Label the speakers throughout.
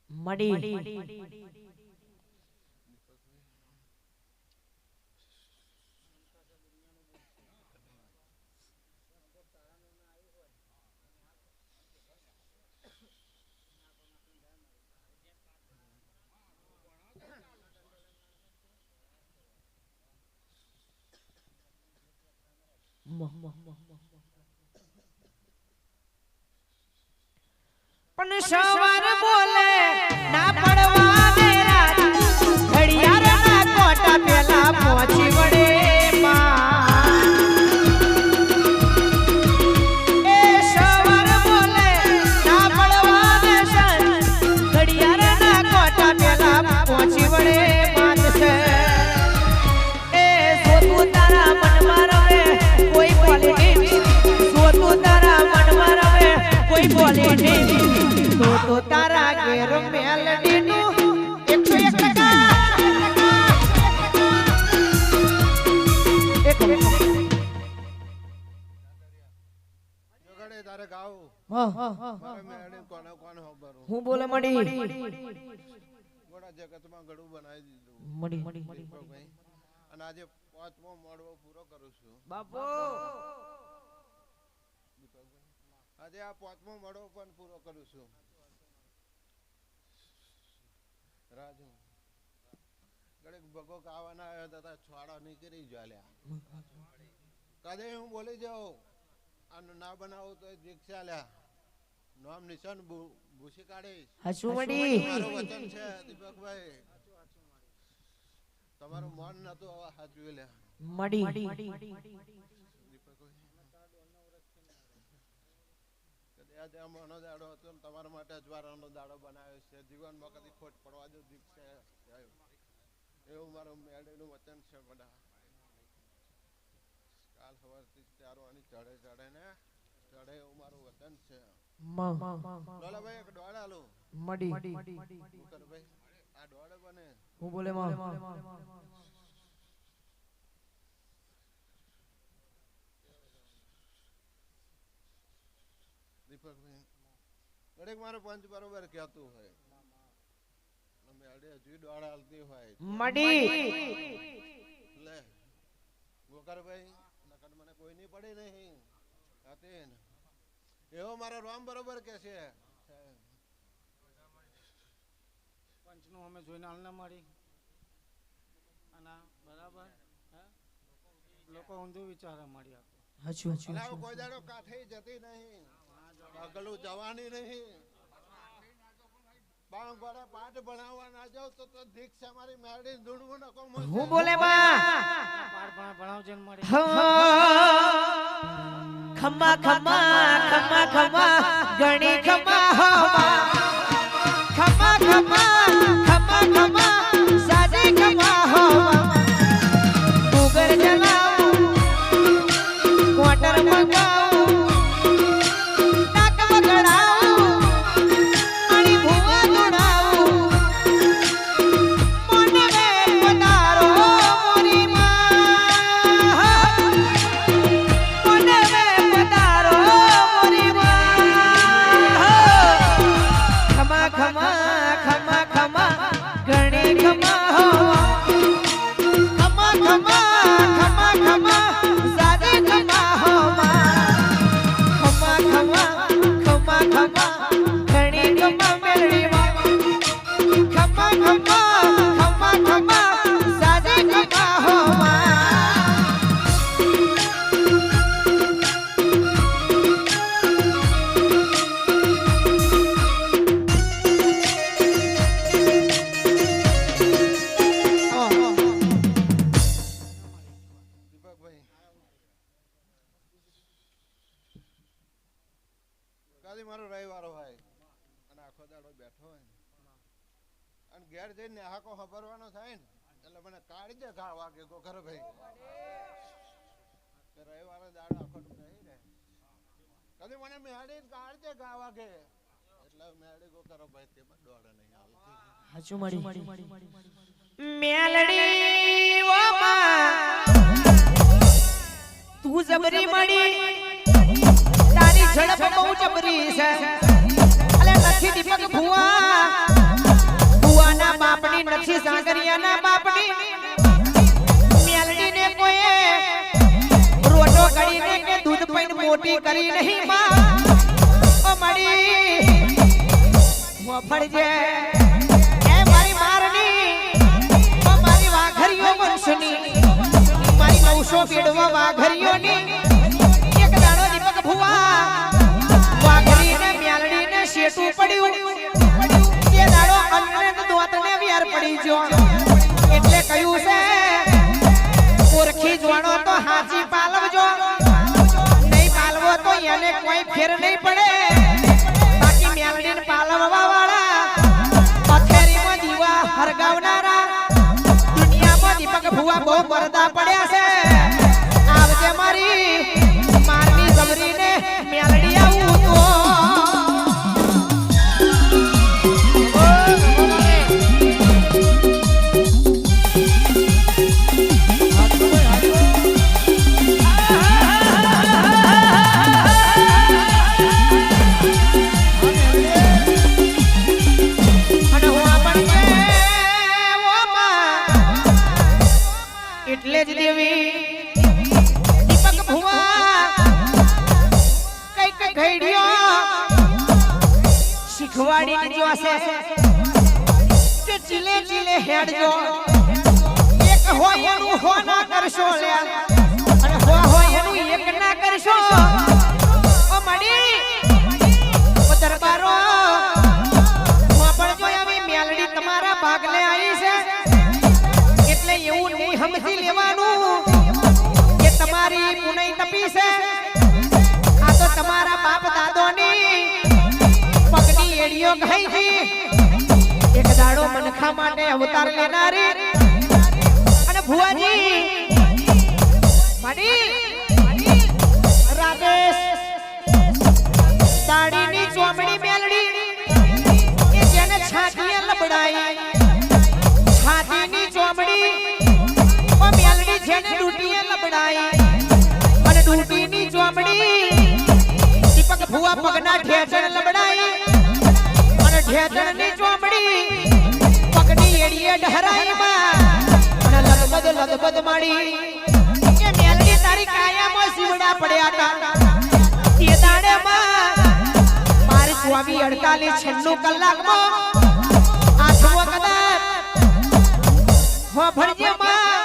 Speaker 1: મડી પણ સવાર બોલે ના પડવા દે રાત ઘડિયાળના કોટા પેલા પહોંચી વળે એ સવાર બોલે ના પડવા દે ઘડિયાળના કોટા પેલા પહોંચી વળે માત છે એ સોતું તારા મનમાં રવે કોઈ પોલિટિક્સ સોતું તારા મનમાં રવે કોઈ પોલિટિક્સ તો તારા ઘેર મેલડી નું 101%
Speaker 2: જોગડે તારે ગાવ મારે મેલડી કોને કોને ખબર
Speaker 1: હું બોલે મડી
Speaker 2: ગોડા જગતમાં ગળું બનાવી દીધું
Speaker 1: મડી
Speaker 2: અને આજે પાંચમો મોડવો પૂરો કરું છું
Speaker 1: બાપો
Speaker 2: આજે આ પાંચમો મોડવો પણ પૂરો કરું છું રાજુ ગળે ભગો ગાવાના આવ્યા હતા છોડા નીકળી જ્વાલ્યા કદે હું બોલી જાઉં આનું ના બનાવું તો દીક્ષા લ્યા નામ નિશાન ભૂસી કાઢીશ
Speaker 1: હસુ મડી
Speaker 2: મારું વચન છે દીપકભાઈ તમારું મન નતું હવે હાચવી લ્યા
Speaker 1: મડી
Speaker 2: આજે આમનો દાડો હતો તમારા માટે અજવારાનો દાડો બનાવ્યો છે જીવનમાં કદી ખોટ પડવા જો દીક્ષા એવું મારું મેળેલું વચન છે બધા કાલ સવારથી ચારવાની ચડે ને ચડે એવું મારું વચન છે લોલાભાઈ એક દોડ આલો
Speaker 1: મડી
Speaker 2: ભાઈ આ દોડ બને
Speaker 1: હું બોલે
Speaker 2: દીપકભાઈ દરેક મારો પંચ બરોબર કહેતું હોય મેળે હજુ દોડ હાલતી હોય
Speaker 1: મડી
Speaker 2: લે ગોકરભાઈ નકર મને કોઈ નહીં પડે નહીં હતી ને એવો મારો રામ બરોબર કે છે
Speaker 3: પંચનું અમે જોઈને હાલના મારી અને બરાબર લોકો ઊંધું વિચારે મારી
Speaker 1: હચુ
Speaker 2: કોઈ દાડો કાઠે જતી નહીં આગળ જવાની નહીં બાંગોડા પાઠ ભણાવવા ના જાવ તો દીક્ષા મારી મેળી ધૂણવું નકો
Speaker 1: હું બોલે બા
Speaker 3: પાઠ ભણાવજે ને મારી
Speaker 1: ખમ્મા ખમ્મા ખમ્મા ખમ્મા ગણી ખમ્મા હોમા ખમ્મા ખમ્મા ખમ્મા ખમ્મા સાજી ખમ્મા હોમા ઉગર જલાઉ ક્વાર્ટર મંગાઉ નાક બગડાઉ અણી ભૂવા દોડાઉ મોને મે પધારો મોરી માં મોને મે પધારો મોરી માં ખમા ખમા ખમા ખમા ગણી ખમા હોવા ખમા ખમા ખમા ખમા સાજી ખમા હોવા ખમા ખમા ખમા ખમા ગણી ખમા મેળવી માં ખમા ખમા ખમા ખમા સાજી ખમા હોવા
Speaker 2: દીપકભાઈ કાલે મારો રવિવારો હોય અને આખો દાડો બેઠો હોય અને ઘેર જઈને હાકો ખબરવાનો થાય ને એટલે મને કાઢી દે ઘા વાગે ગોખર ભાઈ રવિવારે દાડો આખો નહીં રે કદી મને મેળી કાઢી દે ઘા વાગે એટલે મેળી ગોખર ભાઈ તેમાં દોડે નહીં આવતી
Speaker 1: હચુ મડી મેલડી ઓ માં તું જબરી મડી તારી ઝડપ બહુ જબરી છે અલે નથી દીપક ભુવા ભુવાના બાપની નથી સાગરિયાના બાપની મેલડીને કોઈ રોટો કરીને કે દૂધ પીને મોટી કરી નહીં માં ઓ મડી મોફળજે એ મારી મારની ઓ મારી વાઘરીઓ વંશની મારી 900 પેડવા વાઘરીઓની એક દાડો દીપક ભુવા વાઘરીને મેલડીને શેટું પડ્યું એ દાડો અન્નને દોતને વ્યાર પડી જો એટલે કહ્યું છે ઓરખી જોણો તો હાચી પાલવજો નહીં પાલવો તો એને કોઈ ફેર નહીં પડે બાકી મેલડીને પાલવવા વાળા પથેરીમાં દીવા હરગાવનારા દુનિયામાં દીપક ભુવા બહુ મરદા પડ્યા છે આવજે મારી મારની જબરીને મેલડી આવું તો એટલે જ દેવી દીપક ભુવા કઈક ઘડિયો શીખવાડી જોશે કે ચીલે ચીલે હેડજો એક હોય એનું હો ના કરશો લે અને હો હોય એનું એક ના કરશો ઓ મડી ઓ દરબારો હું પણ જો આવી મેલડી તમારા ભાગલે આવી છે એટલે એવું નહીં સમજી લેવાનું કે તમારી પુનઈ તપી છે આ તો તમારા બાપ દાદોની પગની એડીઓ ગઈ હતી એક દાડો મનખા માટે અવતાર લેનારી અને ભુવાજી મડી રાધેશ દાડીની ચોમડી મેલડી એ જેને છાતીએ લબડાઈ છાતીની ચોમડી ઓ મેલડી જેને ડૂટીએ લબડાઈ અને ડૂટીની ચોમડી દીપક ભુવા પગના ઠેચણ લબડાઈ અને ઠેચણની ચોમડી પગની એડીએ ઢહરાઈ અને લદબદ માડી એ મેલડી તારી કાયામાં શિવડા પડ્યા હતા એ દાડે માં મારી 24 48 96 કલાકમાં આઠમો કદાચ હો ભણજે માં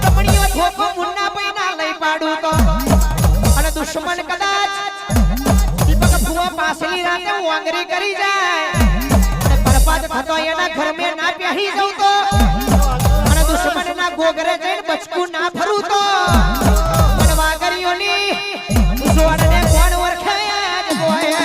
Speaker 1: તમણીઓ ધોકો મુન્ના પૈના લઈ પાડું તો અને દુશ્મન કદાચ દીપક ભુવા પાસલી રાતે વાંગરી કરી જાય અને બરબાદ થતો એના ઘર મે ના બેહી જાઉં તો અને દુશ્મનના ગોગરે જઈને બચકું ના ફરું તો અને વાંગરીઓની જોડને કોણ ઓળખે આજ બોય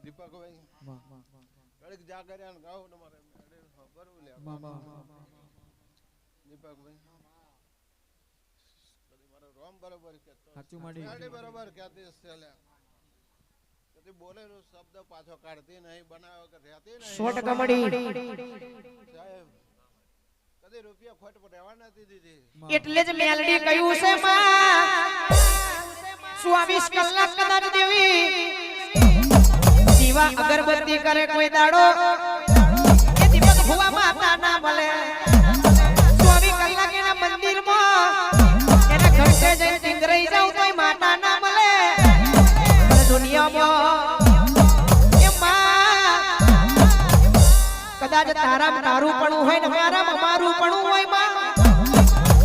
Speaker 2: દીપકભાઈ કડક જાગર્યા ને ગાવ તમારે કરવું લે દીપકભાઈ કદી મારો રોમ બરોબર કહેતો સાચું માડી ગાડી બરોબર કહેતી છે લે કદી બોલેલો શબ્દ પાછો કાઢતી નહીં બનાવો કે રહેતી નહીં
Speaker 1: 100% મડી
Speaker 2: સાહેબ કદી રૂપિયા ખોટ પર રહેવા નથી દીધી
Speaker 1: એટલે જ મેલડી કહ્યું છે માં 24 કલાક કદાચ દેવી દીવા અગરબત્તી કરે કોઈ દાડો એ દીપક ભુવા માતા ના મળે 24 કલાક એના મંદિરમાં એના ઘરે જઈને ટીંગરાઈ જાવ તોય માતા ના મળે દુનિયામાં એ માં કદાચ તારામાં તારું પણ હોય ને મારામાં મારું પણ હોય માં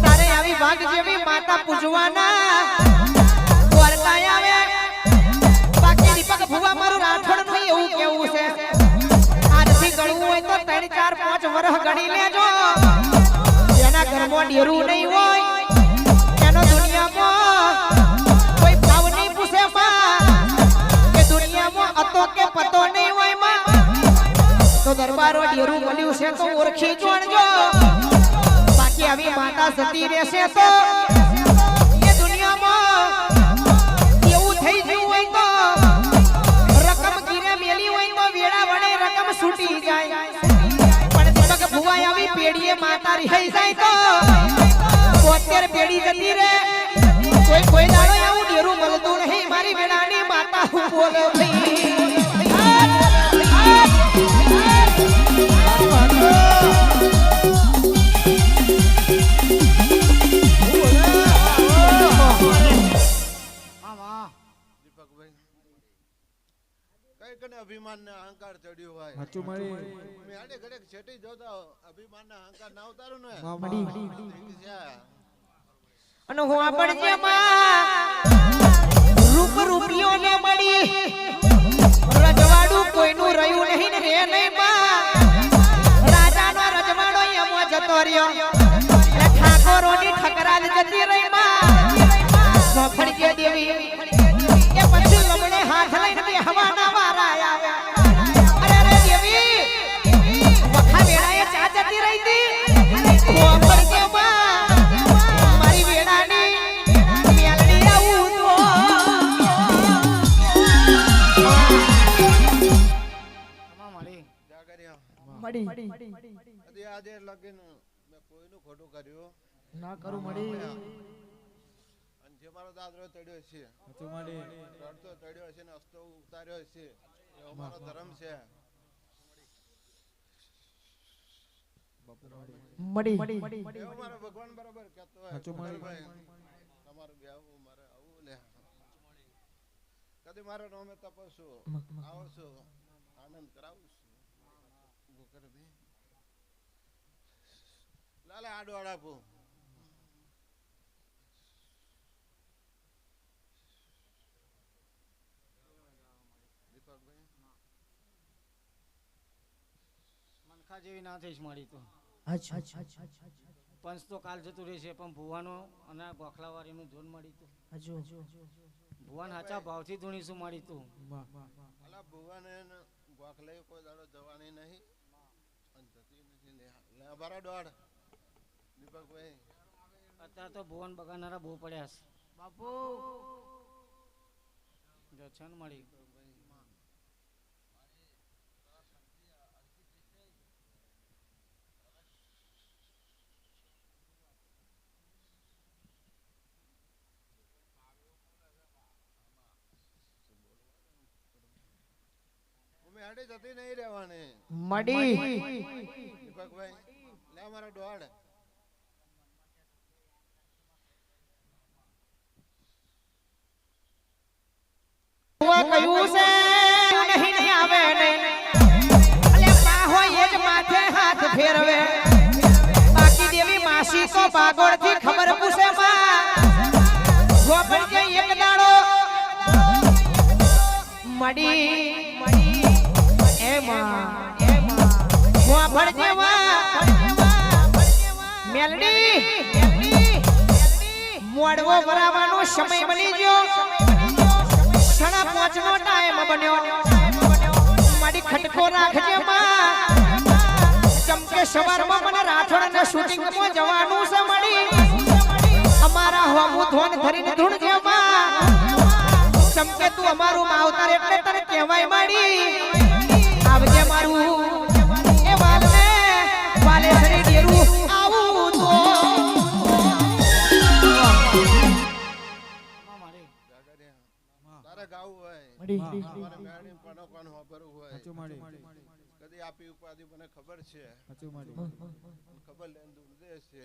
Speaker 1: તારે આવી વાઘ જેવી માતા પૂજવાના દ્વારકા આવે બાકી દીપક ભુવા મારું રાઠોડ નું એવું કેવું છે આજથી ગણવું હોય તો 3 4 5 વર્ષ ગણી લેજો એના ઘરમાં ડેરું નહીં હોય એનો દુનિયામાં કોઈ ભાવ નહીં પૂછે માં કે દુનિયામાં અતો કે પતો નહીં હોય માં તો દરબારો ડેરું મળ્યું છે તો ઓળખી જોણજો બાકી આવી માતા સતી રહેશે તો એ દુનિયામાં એવું કોઈ દાડો એવું ડેરું મળતું નહીં મારી વેળાની માતા હું બોલે
Speaker 2: દીપકભાઈ કઈ કને અભિમાન ને અહંકાર ચડ્યો હોય
Speaker 4: સાચું મારી
Speaker 2: મેં આડે ઘડે છેટી જોતા અભિમાન ને અહંકાર ના ઉતારું ને
Speaker 1: અને હું આપણે રૂપ રૂપિયો ને મળી રજવાડું કોઈનું રહ્યું નહીં ને રે નહીં માં રાજાનો રજવાડો એમો જતો રહ્યો એટલે ઠાકોરોની ઠકરાલ જતી રહી માં સોફળીએ દેવી એ પછી લમણે હાથ લઈને બે હવાના વારા આવ્યા અરે અરે દેવી વખા વેળાએ ચા જતી રહી હતી સોફળીએ માં મારી વેળાની મેલડી આવું
Speaker 2: તો આજે લગીન મેં કોઈનું ખોટું કર્યું
Speaker 4: ના કરું મળી
Speaker 2: અને જે મારો દાદરો તડ્યો છે
Speaker 4: સાચું મારી
Speaker 2: રડતો તડ્યો છે ને હસતો ઉતાર્યો છે એવો મારો ધર્મ છે એવો મારો ભગવાન બરાબર કહેતો હોય
Speaker 4: સાચું મારી
Speaker 2: ભાઈ તમારું બેવું મારે આવું લે કદી મારો નામે તપસ્યું આવો છું આનંદ કરાવું છું લાલે આડો આડાપું
Speaker 3: મનખા જેવી ના થઈશ મારી તો પંચ તો કાલ જતું રહેશે પણ ભુવાનો અને ગોખલાવાળીનું જોન મળી તું ભુવાન હાચા ભાવથી ધૂણીશું મારી તું
Speaker 2: અલા ભુવાને ગોખલે કોઈ દાડો જવાની નહીં અને જતી નથી લે બારા દોડ દીપકભાઈ
Speaker 3: અત્યારે તો ભુવન બગાડનારા બહુ પડ્યા છે
Speaker 4: બાપુ
Speaker 3: જો છે ને મળી
Speaker 2: આડે જતી નહીં રહેવાની
Speaker 1: મડી
Speaker 2: દીપકભાઈ લે મારો દોડ
Speaker 1: કયું છે નહીં આવે નહીં અલે પા હોય એ જ માથે હાથ ફેરવે બાકી દેવી માસી તો બાગોળ થી ખબર પૂછે માં ગોપણ કે એક દાડો મડી મોડવો ભરાવાનો સમય બની ગયો 5:30 નો ટાઈમ બન્યો મારી ખટકો રાખજે માં ચમકે સવારમાં મને રાઠોડ ને શૂટિંગ માં જવાનું છે મળી અમારા હોમું ધોન ધરીને ધૂણજે માં ચમકે તું અમારું માવતર એટલે તને કહેવાય મળી આવજે મારું એ વાલને વાલેસરી ડેરું આવું તો
Speaker 2: તારે ગાવું હોય તમારે મેણી પણ કોણ ખબર હોય
Speaker 4: સાચું મારી
Speaker 2: કદી આપી ઉપાધિ મને ખબર છે
Speaker 4: સાચું મારી
Speaker 2: ખબર લેન દુર્દેશ છે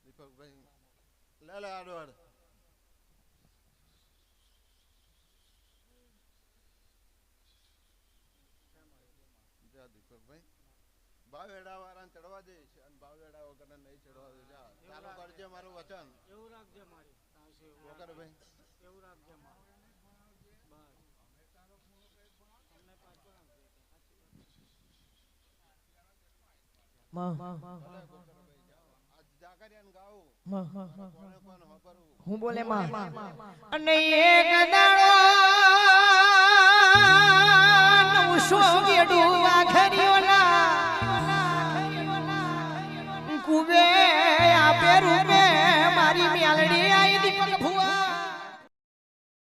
Speaker 2: દીપકભાઈ લે લે આડવાડ દીપકભાઈ બાવેડા વાળાને ચડવા દે છે અને બાવેડા વગર નહીં ચડવા દે જા ચાલુ કરજે મારું વચન
Speaker 3: એવું રાખજે મારી
Speaker 2: વગર ભાઈ
Speaker 3: એવું રાખજે બસ
Speaker 1: હું બોલે માં અને એક દાડો નવસો વેડું આખર્યો